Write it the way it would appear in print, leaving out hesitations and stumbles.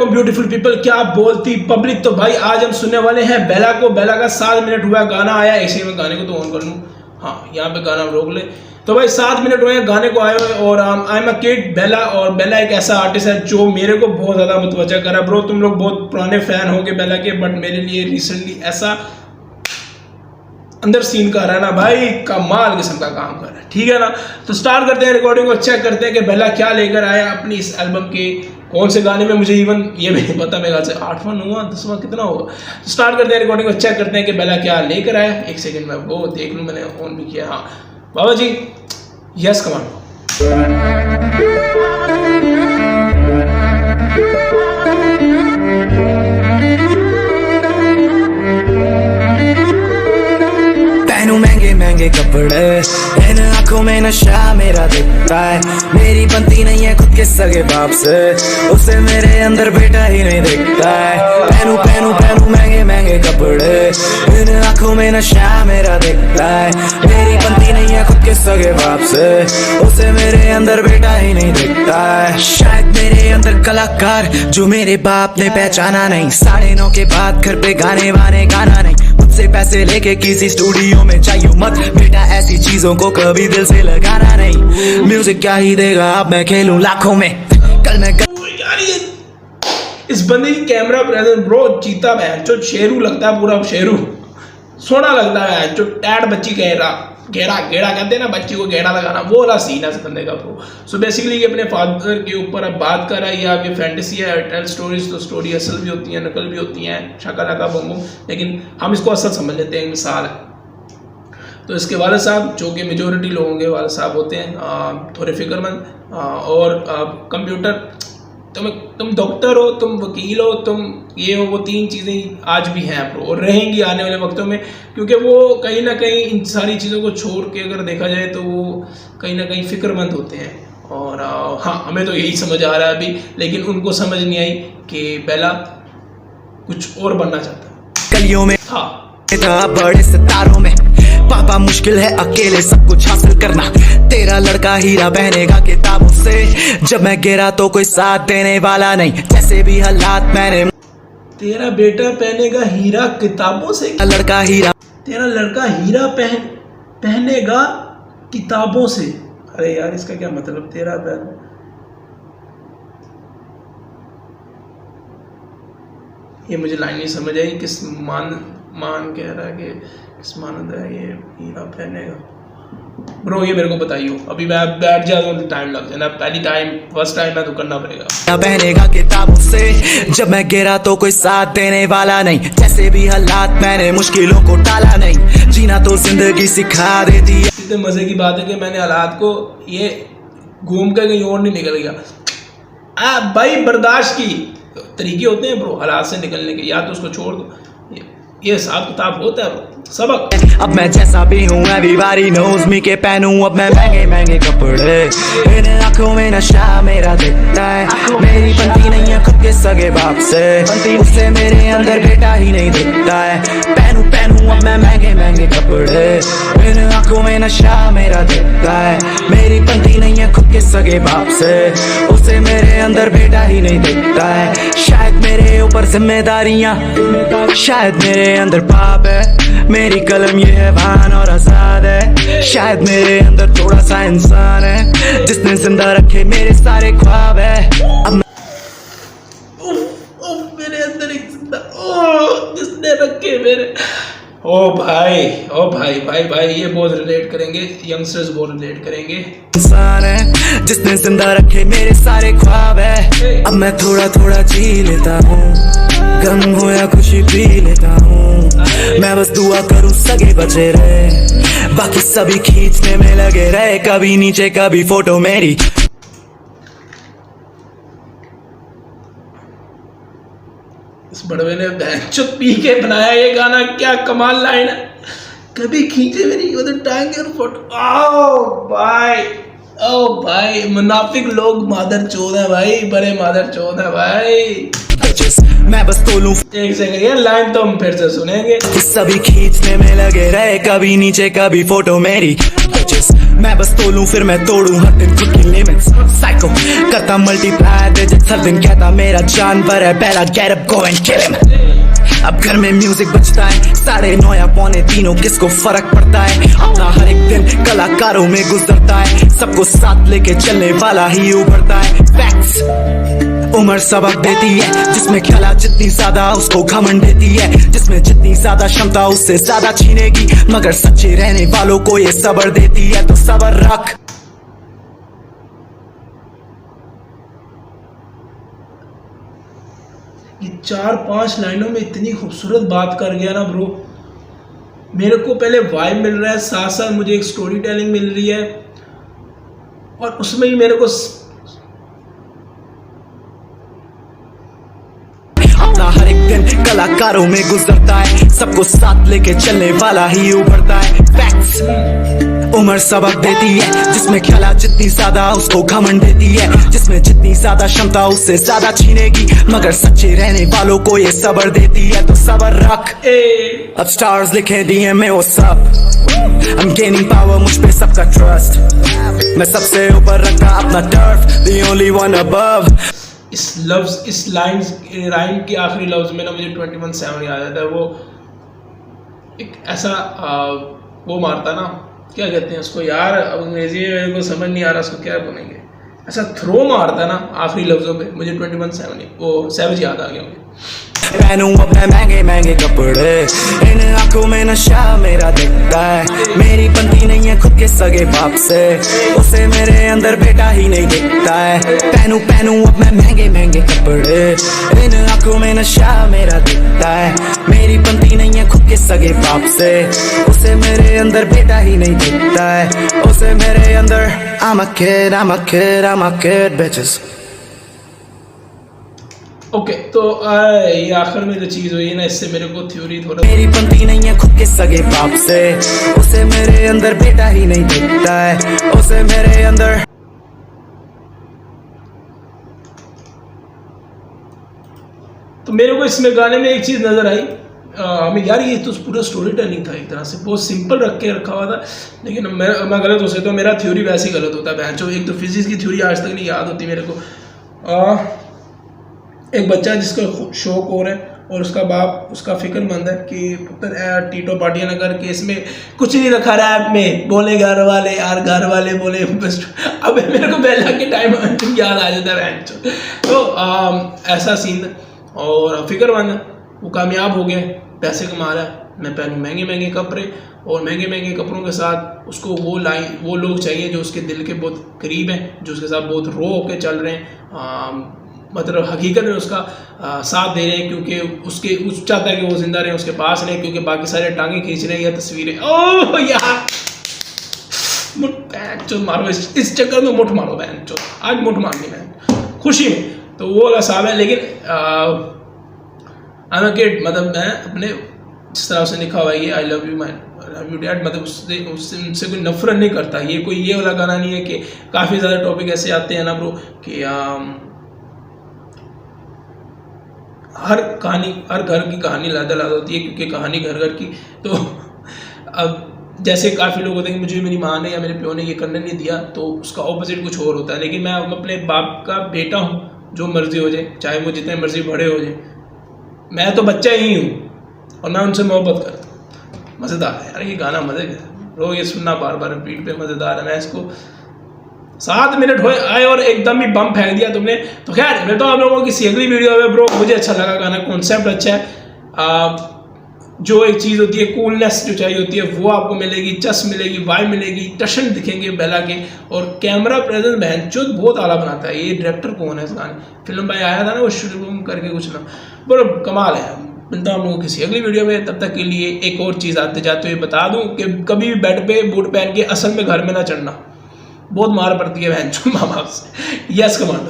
Welcome beautiful people. क्या बोलती public. तो भाई आज हम सुनने वाले हैं बेला को। बेला का 7 मिनट हुआ गाना आया। ऐसे में गाने को तो ऑन कर लूँ, हाँ यहाँ पे गाना रोक ले। तो भाई 7 मिनट हुए गाने को आए हुए और आई एम अ किड बेला। और बेला एक ऐसा आर्टिस्ट है जो मेरे को बहुत ज़्यादा मुतवज्जा करा। ब्रो तुम लोग बहुत पुराने फैन होगे बेला के, बट मेरे लिए रिसेंटली ऐसा अंदर सीन का रहा है ना भाई, कमाल किस्म का काम कर रहा है, ठीक है ना। तो स्टार्ट करते हैं रिकॉर्डिंग को, चेक करते हैं कि बेला क्या लेकर आया अपनी इस एल्बम के कौन से गाने में। मुझे इवन ये भी नहीं पता, मेरे ख्याल से 8वां 9वां 10वां कितना होगा। तो स्टार्ट करते हैं रिकॉर्डिंग को, चेक करते हैं कि बेला क्या लेकर आया। एक सेकंड में वो देख लूँ, मैंने ऑन भी किया। हाँ बाबा जी, यस कमान। महंगे महंगे कपड़े, इन आंखों में नशा मेरा दिखता है। मेरी बनती नहीं है खुद के सगे बाप से, उसे मेरे अंदर बेटा ही नहीं दिखता है। पहनू पहनू पहनू महंगे महंगे कपड़े, इन आंखों में नशा मेरा दिखता है। मेरी बनती नहीं है खुद के सगे बाप से, उसे मेरे अंदर बेटा ही नहीं दिखता है। शायद मेरे अंदर कलाकार जो मेरे बाप ने पहचाना नहीं। 9:30 के बाद घर पे गाने वाने गाना नहीं। से पैसे लेके किसी स्टूडियो में चाहिए मत बेटा, ऐसी चीजों को कभी दिल से लगाना नहीं। म्यूजिक क्या ही देगा, अब मैं खेलूं लाखों में, कल मैं यार ये इस बंदे की कैमरा प्रेजेंस ब्रो चीता है जो शेरू लगता है, पूरा शेरू सोना लगता है। जो टैड बच्ची कह रहा घेरा घेरा कहते हैं ना, बच्ची को घेरा लगाना, वो वाला सीन है इस बंदे का ब्रो। सो बेसिकली ये अपने फादर के ऊपर अब बात कर रहा है, या ये फैंटेसी है, टेल स्टोरीज। तो स्टोरी असल भी होती है, नकल भी होती हैं, शाका लाका बम बम, लेकिन हम इसको असल समझ लेते हैं, एक मिसाल है। तो इसके वाले साहब जो कि मेजोरिटी लोगों के वाले साहब होते हैं थोड़े फिक्रमंद, और कंप्यूटर, तुम डॉक्टर हो, तुम वकील हो, तुम ये हो, वो 3 चीज़ें आज भी हैं प्रो और रहेंगी आने वाले वक्तों में, क्योंकि वो कहीं ना कहीं इन सारी चीज़ों को छोड़ के अगर देखा जाए तो वो कहीं ना कहीं फिक्रमंद होते हैं। और हाँ हमें तो यही समझ आ रहा है अभी, लेकिन उनको समझ नहीं आई कि बेला कुछ और बनना चाहता है। कलियों में हाँ बड़े सितारों में पापा मुश्किल है अकेले सब कुछ हासिल करना। तेरा लड़का हीरा बहनेगा किताबों से, जब मैं गिरा तो कोई साथ देने वाला नहीं। जैसे भी हालात मैंने, तेरा बेटा पहनेगा हीरा किताबों से, लड़का हीरा, तेरा लड़का हीरा पहनेगा किताबों से। अरे यार इसका क्या मतलब, तेरा बहन ये मुझे लाइन नहीं समझ आई। किस मान कह रहा है कि किस मानद है ये हीरा पहनेगा। ब्रो ये मेरे को बताइए, अभी मैं बैठ जाऊँ तो टाइम लग जाना। फर्स्ट टाइम मैं तो करना पड़ेगा। बहनेगा किताबों से, जब मैं गिरा तो कोई साथ देने वाला नहीं। जैसे भी हालात मैंने मुश्किलों को टाला नहीं। जीना तो जिंदगी सिखा देती है। इतने मजे की बात है कि मैंने हालात को ये घूम कर कहीं और नहीं निकल गया। भाई बर्दाश्त की तरीके होते हैं ब्रो हालात से निकलने के, या तो उसको छोड़ दो, ये हिसाब किताब होता है सबक। अब मैं जैसा भी हूँ एवरीबॉडी नोज मी के पहनूं अब मैं महंगे महंगे कपड़े। इन आंखों में नशा मेरा दिखता है। मेरी बनती नहीं है खुद के सगे बाप से, उससे मेरे अंदर बेटा ही नहीं दिखता है। पहनूं पहनूं अब मैं महंगे महंगे कपड़े। इन आंखों में नशा मेरा दिखता है। मेरी बनती नहीं है खुद के सगे बाप से, उससे मेरे अंदर बेटा ही नहीं दिखता है। शायद मेरे ऊपर जिम्मेदारियां, शायद मेरे अंदर पाप है। मेरी कलम ये है भान और आजाद है। शायद मेरे अंदर थोड़ा सा इंसान है जिसने जिंदा रखे मेरे सारे ख्वाब है। अब मेरे अंदर एक जिंदा जिसने रखे मेरे, ओ भाई भाई ये बहुत रिलेट करेंगे, यंगस्टर्स बहुत रिलेट करेंगे। इंसान है जिसने जिंदा रखे मेरे सारे ख्वाब है। अब मैं थोड़ा थोड़ा जी लेता हूँ, गम हो या खुशी पी लेता हूँ। मैं बस दुआ करूँ सगे बचे रहे, बाकी सभी खींचने में लगे रहे। कभी नीचे कभी फोटो मेरी। इस बड़वे ने चुप पी के बनाया ये गाना, क्या कमाल लाइन है। कभी खींचे मेरी उधर टांगे और फोटो। ओ भाई मुनाफिक लोग मादर चोद है भाई, बड़े मादर चोद है भाई। मैं बस तोलूं, एक सेकंड ये लाइन तो हम फिर से सुनेंगे। सभी खींचने में लगे रहे, कभी नीचे कभी फोटो मेरी। मैं बस तोलूं फिर मैं तोड़ूं हर दिन खुद की लिमिट्स साइको करता मल्टीप्लाई डिजिट्स हर दिन कहता मेरा जानवर है पहला get up go and kill him अब घर में म्यूजिक बजता है 9:30 या 3:15 किसको फर्क पड़ता है अपना हर एक दिन कलाकारों में गुजरता है सबको साथ लेके चलने वाला ही उभरता है फैक्ट्स उम्र सबक देती है जिसमें ख्याल जितनी ज्यादा उसको घमंड देती है जिसमें जितनी ज्यादा क्षमता उससे ज्यादा छीनेगी मगर सच्चे रहने वालों को ये सब्र देती है तो सब्र रख। ये 4-5 लाइनों में इतनी खूबसूरत बात कर गया ना ब्रो। मेरे को पहले वाइब मिल रहा है, साथ साथ मुझे एक स्टोरी टेलिंग मिल रही है और उसमें ही मेरे को अपना हर एक दिन कलाकारों में गुजरता है सबको साथ लेके चलने वाला ही उभरता है फैक्ट्स उम्र सबक देती है जिसमें ख्याल जितनी ज्यादा उसको घमंड देती है जिसमें जितनी ज्यादा क्षमता उससे ज्यादा छीनेगी मगर सच्चे रहने वालों को ये सब्र देती है तो सब्र रख। अब स्टार्स लिखे दिए में वो सब I'm gaining power मुझ पे सबका ट्रस्ट मैं सबसे ऊपर रखा अपना turf the only one above। इस लाइन के आखिरी लफ्ज में ना मुझे 21/7 याद आता है। वो एक ऐसा वो मारता ना, क्या कहते हैं उसको यार, अब अंग्रेजी में मेरे को समझ नहीं आ रहा उसको क्या बोलेंगे, ऐसा थ्रो मारता ना आखिरी लफ्जों पे, मुझे 21/7 वो सैवेज याद आ गया मुझे। पहनूं अपने महंगे महंगे कपड़े इन आंखों में नशा मेरा दिखता है मेरी बनती नहीं है खुद के सगे बाप से उसे मेरे अंदर बेटा ही नहीं दिखता है पहनूं अपने महंगे महंगे कपड़े इन आंखों में नशा मेरा दिखता है मेरी बनती नहीं है खुद के सगे बाप से उसे मेरे अंदर बेटा ही नहीं दिखता है उसे मेरे अंदर I'm a kid bitches। Okay तो ये आखिर में जो चीज़ हुई है ना, इससे मेरे को थ्योरी थोड़ा मेरी बनती नहीं है खुद के सगे बाप से उसे मेरे अंदर बेटा ही नहीं दिखता है उसे मेरे अंदर। तो मेरे को इसमें गाने में एक चीज़ नज़र आई हमें यार, ये तो पूरा स्टोरी टेलिंग था एक तरह से, बहुत सिंपल रख के रखा हुआ था, लेकिन मैं गलत हो सकता हूँ, मेरा थ्योरी वैसे ही गलत होता है बहन चो। एक तो फिजिक्स की थ्योरी आज तक नहीं याद होती मेरे को। एक बच्चा जिसका शौक हो रहा है और उसका बाप उसका फिक्रमंद है कि पुत्र टीटो पार्टियां न करके इसमें कुछ नहीं रखा रैप में, बोले घर वाले यार, घर वाले बोले बेस्ट। अब मेरे को बेला के टाइम याद आ जाता है तो ऐसा सीन है और फिक्रमंद है, वो कामयाब हो गया, पैसे कमा रहा है, मैं पहनूँ महंगे महंगे कपड़े और महंगे महंगे कपड़ों के साथ उसको वो लोग चाहिए जो उसके दिल के बहुत करीब हैं, जो उसके साथ बहुत रो होकर चल रहे हैं, मतलब हकीकत में उसका साथ दे रहे हैं, क्योंकि उस चाहता है कि वो जिंदा रहे, उसके पास रहे, क्योंकि बाकी सारे टांगे खींच रहे हैं या तस्वीरें। ओह यार मुठ बहन चो मारो, इस चक्कर में मुठ मारो बहन चो, आज मुठ मारनी बहन खुशी में, तो वो वाला साहब है। लेकिन आई एम किड, मतलब मैं अपने जिस तरह से लिखा हुआ है ये आई लव यू डैड, मतलब उनसे कोई नफरत नहीं करता। ये वाला गाना नहीं है कि काफ़ी ज़्यादा टॉपिक ऐसे आते हैं ना ब्रो कि हर घर की कहानी लादा होती है, क्योंकि कहानी घर घर की। तो अब जैसे काफ़ी लोग होते हैं कि मुझे मेरी माँ ने या मेरे प्यो ने ये करने नहीं दिया, तो उसका ऑपोजिट कुछ और होता है। लेकिन मैं अपने बाप का बेटा हूँ, जो मर्जी हो जाए, चाहे वो जितने मर्जी बड़े हो जाए, मैं तो बच्चा ही हूँ और मैं उनसे मोहब्बत करता हूँ। मज़ेदार है यार ये गाना, मज़े रो ये सुनना बार बार रिपीट पे, मज़ेदार है। मैं इसको 7 मिनट हुए आए और एकदम ही बम फेंक दिया तुमने। तो खैर मैं तो आप लोगों की अगली वीडियो में ब्रो, मुझे अच्छा लगा गाना, कॉन्सेप्ट अच्छा है, जो एक चीज़ होती है कूलनेस जो चाहिए होती है वो आपको मिलेगी, चस मिलेगी, वाइब मिलेगी, टशन दिखेंगे बेला के, और कैमरा प्रेजेंस बहनचोद बहुत आला बनाता है। ये डायरेक्टर कौन है इस गाने, फिल्म भाई आया था ना वो शुरू करके कुछ ना, बड़ा कमाल है। मिलता हूँ हम लोगों किसी अगली वीडियो में, तब तक के लिए एक और चीज़ आते जाते हुए बता दूँ कि कभी भी बेड पे बूट पहन के असल में घर में ना चढ़ना, बहुत मार पड़ती है बहन माँ बाप से। Yes commando.